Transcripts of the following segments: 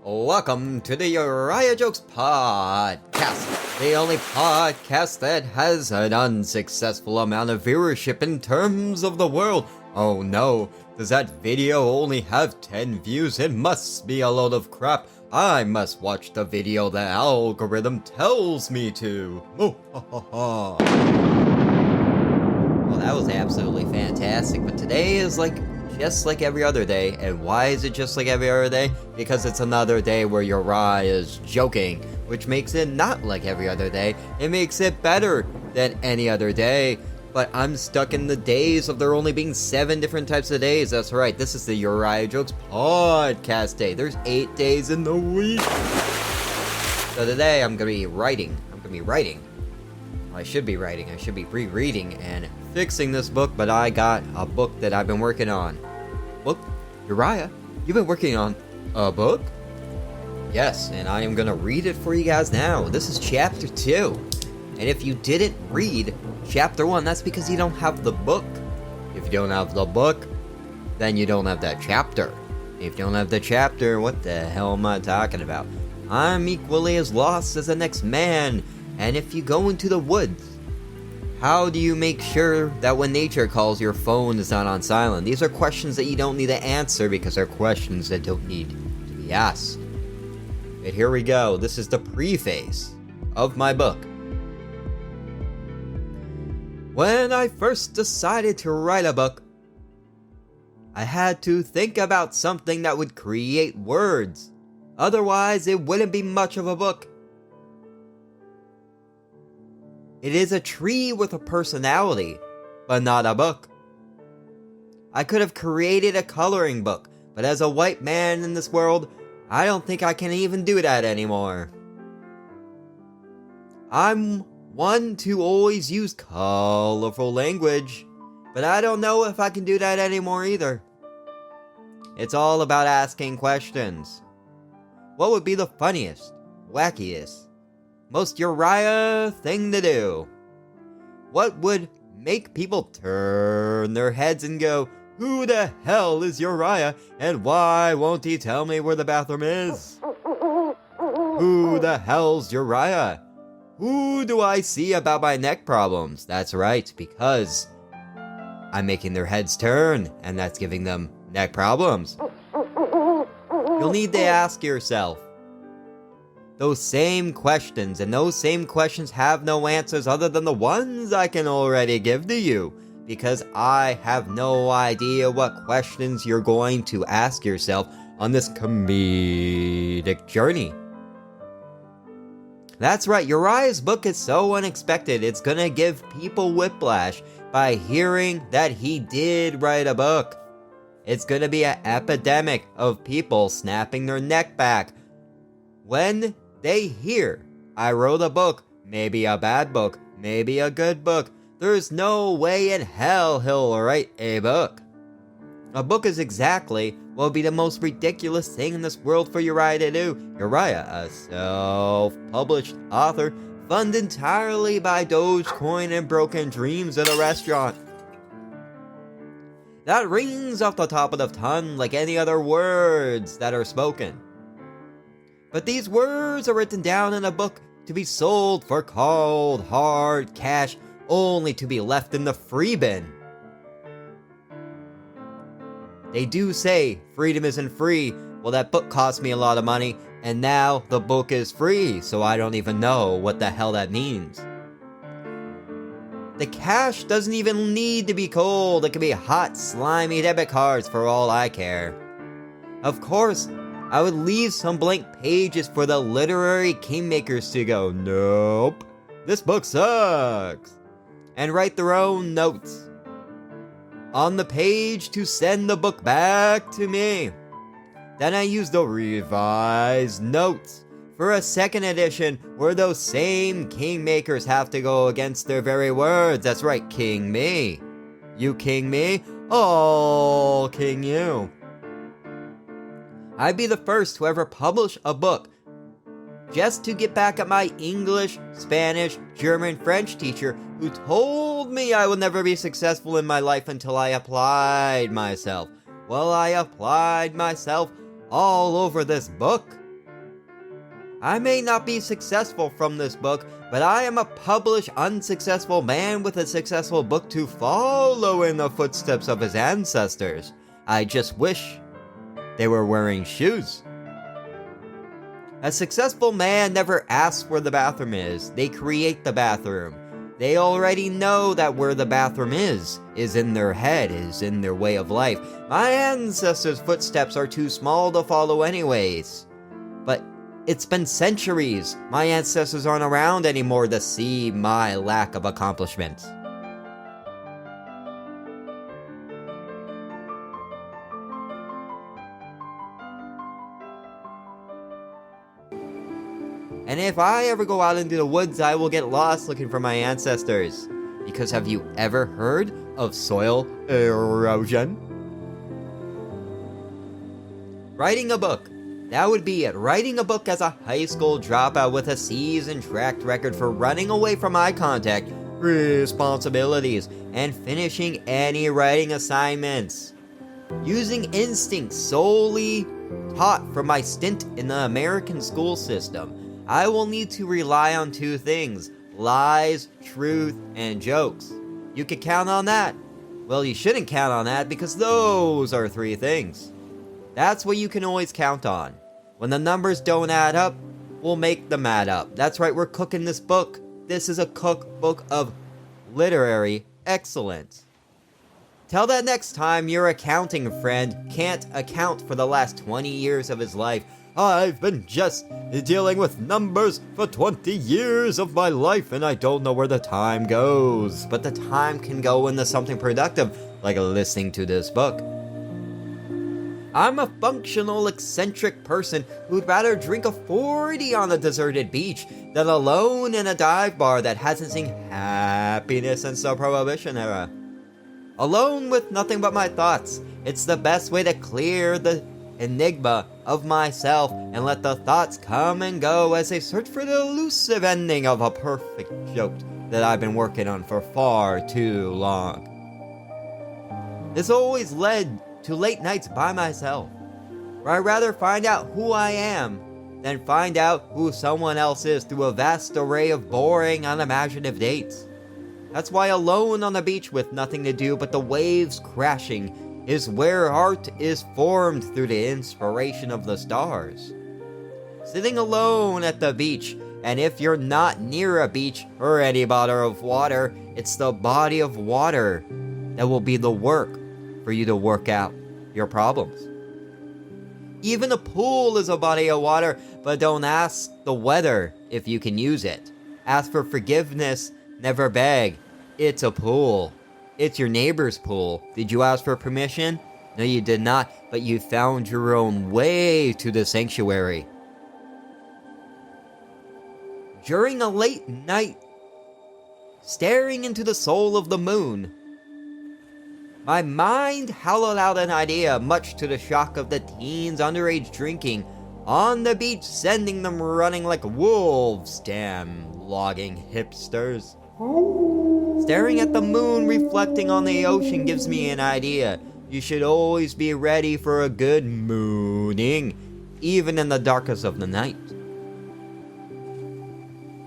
Welcome to the Uriah Jokes Podcast, the only podcast that has an unsuccessful amount of viewership in terms of the world. Oh no, does that video only have 10 views? It must be a load of crap. I must watch the video the algorithm tells me to. Oh, ha, ha, ha. Well, that was absolutely fantastic, but today is just like every other day. And why is it just like every other day? Because it's another day where Uriah is joking, which makes it not like every other day. It makes it better than any other day. But I'm stuck in the days of there only being 7 different types of days. That's right, this is the Uriah Jokes Podcast day. There's 8 days in the week. So today I'm gonna be writing. Well, I should be writing. I should be rereading and fixing this book, but I got a book that I've been working on. Book? Uriah, you've been working on a book? Yes, and I am gonna read it for you guys now. This is chapter 2. And if you didn't read chapter 1, that's because you don't have the book. If you don't have the book, then you don't have that chapter. If you don't have the chapter, what the hell am I talking about? I'm equally as lost as the next man. And if you go into the woods, how do you make sure that when nature calls, your phone is not on silent? These are questions that you don't need to answer because they're questions that don't need to be asked. But here we go. This is the preface of my book. When I first decided to write a book, I had to think about something that would create words. Otherwise, it wouldn't be much of a book. It is a tree with a personality, but not a book. I could have created a coloring book, but as a white man in this world, I don't think I can even do that anymore. I'm one to always use colorful language, but I don't know if I can do that anymore either. It's all about asking questions. What would be the funniest, wackiest, most Uriah thing to do? What would make people turn their heads and go, "Who the hell is Uriah, and why won't he tell me where the bathroom is? Who the hell's Uriah? Who do I see about my neck problems?" That's right, because I'm making their heads turn, and that's giving them neck problems. You'll need to ask yourself those same questions, and those same questions have no answers other than the ones I can already give to you, because I have no idea what questions you're going to ask yourself on this comedic journey. That's right, Uriah's book is so unexpected, it's gonna give people whiplash by hearing that he did write a book. It's gonna be an epidemic of people snapping their neck back when they hear I wrote a book, maybe a bad book, maybe a good book. There's no way in hell he'll write a book. A book is exactly what would be the most ridiculous thing in this world for Uriah to do. Uriah, a self-published author, funded entirely by Dogecoin and broken dreams at a restaurant. That rings off the top of the tongue like any other words that are spoken. But these words are written down in a book to be sold for cold, hard cash, only to be left in the free bin. They do say freedom isn't free. Well, that book cost me a lot of money, and now the book is free, so I don't even know what the hell that means. The cash doesn't even need to be cold. It can be hot, slimy debit cards for all I care. Of course, I would leave some blank pages for the literary kingmakers to go, "Nope, this book sucks," and write their own notes on the page to send the book back to me. Then I use the revised notes for a second edition where those same kingmakers have to go against their very words. That's right, king me. You king me, I'll king you. I'd be the first to ever publish a book just to get back at my English, Spanish, German, French teacher who told me I would never be successful in my life until I applied myself. Well, I applied myself all over this book. I may not be successful from this book, but I am a published unsuccessful man with a successful book to follow in the footsteps of his ancestors. I just wish they were wearing shoes. A successful man never asks where the bathroom is. They create the bathroom. They already know that where the bathroom is in their head, is in their way of life. My ancestors' footsteps are too small to follow anyways. But it's been centuries. My ancestors aren't around anymore to see my lack of accomplishments. And if I ever go out into the woods, I will get lost looking for my ancestors. Because have you ever heard of soil erosion? Writing a book. That would be it. Writing a book as a high school dropout with a seasoned track record for running away from eye contact, responsibilities, and finishing any writing assignments. Using instincts solely taught from my stint in the American school system, I will need to rely on two things: lies, truth, and jokes. You can count on that. Well, you shouldn't count on that because those are three things. That's what you can always count on. When the numbers don't add up, we'll make them add up. That's right, we're cooking this book. This is a cookbook of literary excellence. Tell that next time your accounting friend can't account for the last 20 years of his life. I've been just dealing with numbers for 20 years of my life and I don't know where the time goes. But the time can go into something productive, like listening to this book. I'm a functional, eccentric person who'd rather drink a 40 on a deserted beach than alone in a dive bar that hasn't seen happiness since the Prohibition era. Alone with nothing but my thoughts. It's the best way to clear the enigma of myself and let the thoughts come and go as they search for the elusive ending of a perfect joke that I've been working on for far too long. This always led to late nights by myself, where I'd rather find out who I am than find out who someone else is through a vast array of boring, unimaginative dates. That's why alone on the beach with nothing to do but the waves crashing is where art is formed through the inspiration of the stars. Sitting alone at the beach, and if you're not near a beach or any body of water, it's the body of water that will be the work for you to work out your problems. Even a pool is a body of water, but don't ask the weather if you can use it. Ask for forgiveness, never beg. It's a pool. It's your neighbor's pool. Did you ask for permission? No, you did not, but you found your own way to the sanctuary. During a late night, staring into the soul of the moon, my mind hollowed out an idea, much to the shock of the teens underage drinking on the beach, sending them running like wolves. Damn logging hipsters. Staring at the moon reflecting on the ocean gives me an idea. You should always be ready for a good mooning, even in the darkest of the night.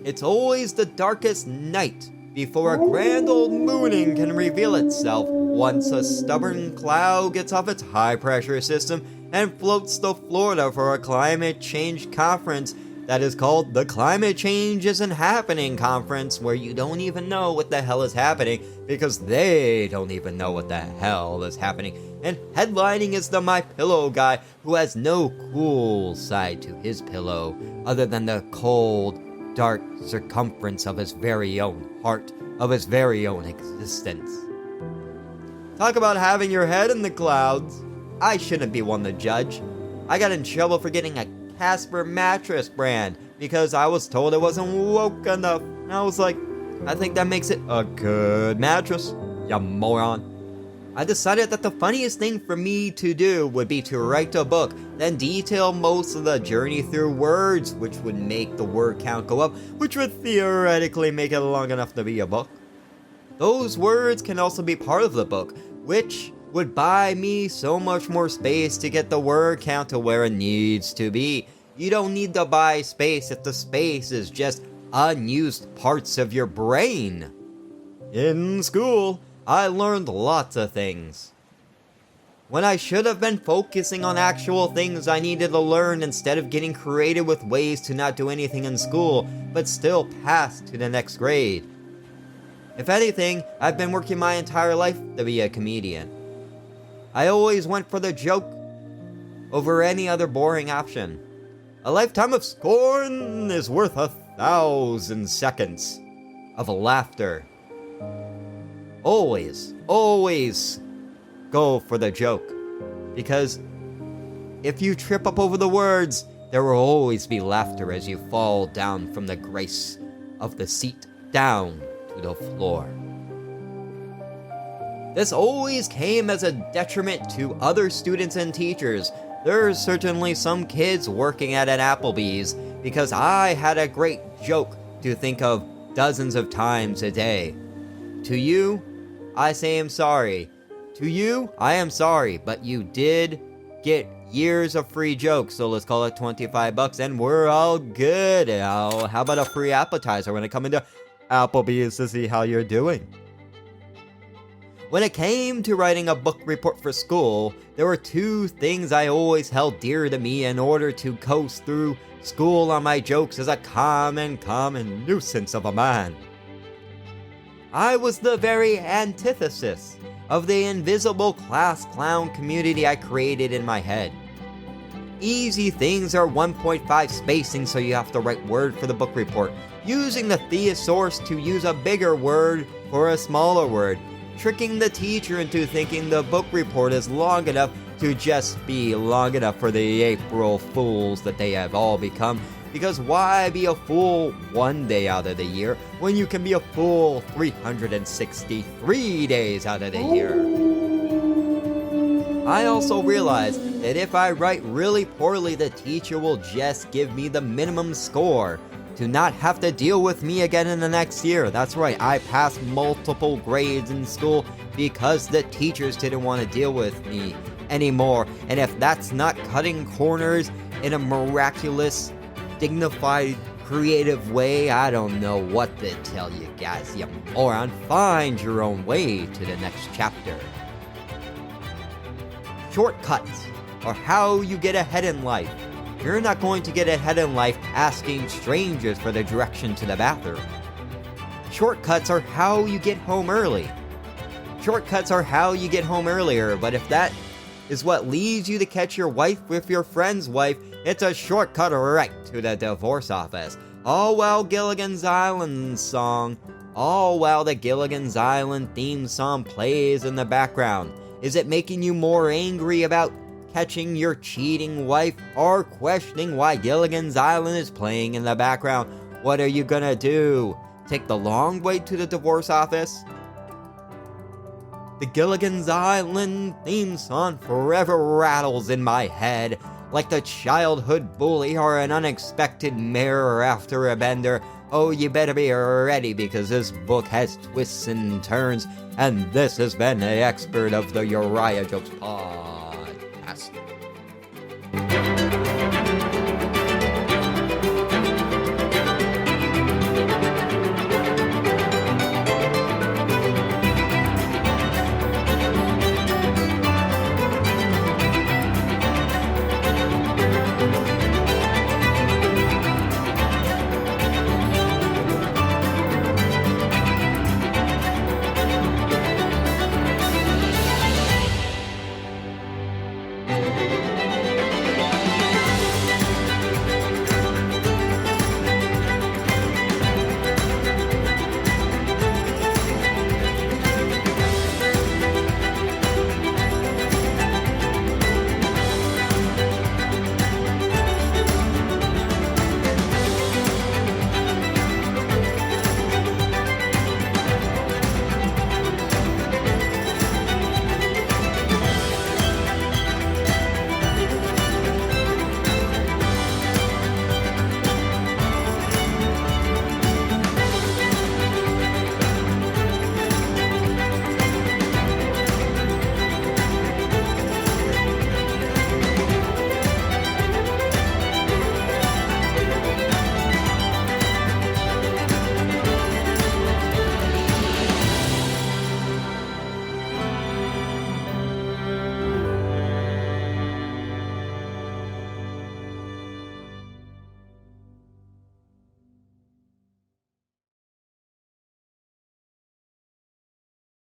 It's always the darkest night before a grand old mooning can reveal itself once a stubborn cloud gets off its high-pressure system and floats to Florida for a climate change conference that is called the Climate Change Isn't Happening Conference, where you don't even know what the hell is happening because they don't even know what the hell is happening. And headlining is the My Pillow guy who has no cool side to his pillow other than the cold, dark circumference of his very own heart, of his very own existence. Talk about having your head in the clouds. I shouldn't be one to judge. I got in trouble for getting a Casper mattress brand because I was told it wasn't woke enough. And I was like, I think that makes it a good mattress, you moron. I decided that the funniest thing for me to do would be to write a book, then detail most of the journey through words, which would make the word count go up, which would theoretically make it long enough to be a book. Those words can also be part of the book, which would buy me so much more space to get the word count to where it needs to be. You don't need to buy space if the space is just unused parts of your brain. In school, I learned lots of things. When I should have been focusing on actual things I needed to learn instead of getting creative with ways to not do anything in school, but still pass to the next grade. If anything, I've been working my entire life to be a comedian. I always went for the joke over any other boring option. A lifetime of scorn is worth 1,000 seconds of laughter. Always go for the joke. Because if you trip up over the words, there will always be laughter as you fall down from the grace of the seat down to the floor. This always came as a detriment to other students and teachers. There's certainly some kids working at an Applebee's because I had a great joke to think of dozens of times a day. To you, I say I'm sorry. To you, I am sorry, but you did get years of free jokes, so let's call it $25 and we're all good. How about a free appetizer when I come into Applebee's to see how you're doing? When it came to writing a book report for school, there were two things I always held dear to me in order to coast through school on my jokes as a common nuisance of a man. I was the very antithesis of the invisible class clown community I created in my head. Easy things are 1.5 spacing, so you have to write word for the book report, using the thesaurus to use a bigger word for a smaller word, tricking the teacher into thinking the book report is long enough to just be long enough for the April Fools that they have all become. Because why be a fool one day out of the year when you can be a fool 363 days out of the year? I also realized that if I write really poorly, the teacher will just give me the minimum score to not have to deal with me again in the next year. That's right, I passed multiple grades in school because the teachers didn't want to deal with me anymore. And if that's not cutting corners in a miraculous, dignified, creative way, I don't know what to tell you guys, you moron. Find your own way to the next chapter. Shortcuts are how you get ahead in life. You're not going to get ahead in life asking strangers for the direction to the bathroom. Shortcuts are how you get home early. Shortcuts are how you get home earlier, but if that is what leads you to catch your wife with your friend's wife, it's a shortcut right to the divorce office. All while the Gilligan's Island theme song plays in the background. Is it making you more angry about catching your cheating wife or questioning why Gilligan's Island is playing in the background? What are you gonna do? Take the long way to the divorce office? The Gilligan's Island theme song forever rattles in my head like the childhood bully or an unexpected mirror after a bender. Oh, you better be ready because this book has twists and turns, and this has been the expert of the Uriah Jokes Podcast.